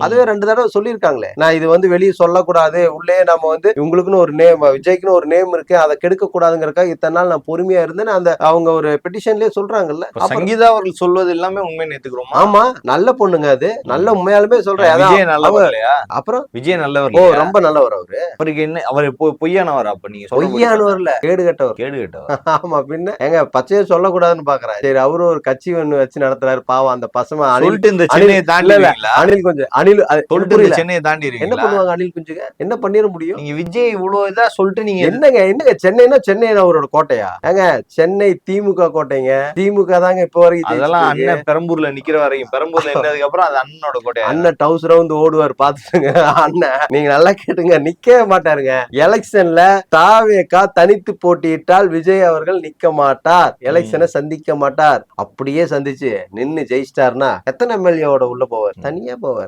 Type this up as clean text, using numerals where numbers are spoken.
அதுவே 2 தடவை சொல்லியிருக்காங்களே. நான் இது வந்து வெளிய சொல்லக்கூடாது. உள்ளே நம்ம வந்து உங்களுக்குன்னு ஒரு நேம், விஜய்க்குன்னு ஒரு நேம் இருக்கு. அத கெடுக்க கூடாதுங்கறதுக்காக இத்தன நாள் நான் பொறுமையா இருந்தேன்னு அந்த அவங்க ஒரு பெட்டிஷன்லயே சொல்றாங்கல்ல. சங்கீதா அவர்கள் சொல்வது எல்லாமே உண்மைன்னு ஏத்துக்கிறோமா? ஆமா, நல்ல பொண்ணுங்க அது. நல்ல உண்மையாலுமே சொல்றேன். விஜய் நல்லவர் இல்லையா? அப்புறம் விஜய் நல்லவர் ஓ இல்லையா? ரொம்ப நல்லவர் அவரு. அவருக்கு என்ன அவர் பொய்யானவரா? அப்ப நீங்க பொய்யானவர் இல்ல, கேடு கெட்டவர். கேடு கெட்டவர். ஆமா பின்ன. ஏங்க பச்சையா சொல்லக்கூடாதுன்னு பாக்குறேன். சரி அவரும் ஒரு கட்சி ஒண்ணு வச்சு நடத்துறாரு. பாவம் அந்த பசங்க சொல்லிட்டு இந்த சென்னையை தாண்டிடுவீங்களா? அணில் கொஞ்சம் அணில் சொல்லிட்டு இந்த சென்னையை தாண்டிடுவீங்களா? என்ன பண்ணுவாங்க அணில் குஞ்சுங்க? என்ன பண்ணிட முடியும்? நீங்க விஜய் இவ்வளவு இதா சொல்லிட்டு நீங்க என்னங்க சென்னைனா சென்னை அவரோட கோட்டையா? ஏங்க சென்னை திமுக கோட்டைங்க. திமுக தாங்க இப்ப வரைக்கும் அதெல்லாம் அண்ணன் பெரம்பூர்ல நிக்கிற வரைக்கும், பெரம்பூர்ல இருந்ததுக்கு அப்புறம் அது அண்ணனோட கோட்டையா? அண்ணன் டவுசர் வந்து ஓடுவார் பாத்துங்க. அண்ணன் நீங்க நல்லா கேட்டுங்க, நிக்கவே மாட்டாருங்க. எலெக்ஷன்ல தாவேகா தனித்து போட்டியிட்டால் விஜய் அவர்கள் நிக்க மாட்டார். எலெக்ஷனை சந்திக்க மாட்டார். அப்படியே சந்திச்சு நின்னு ஜெயிச்சிட்டாருன்னா எத்தனை எம்எல்ஏவோட உள்ள போவார்? தனியா போவார்.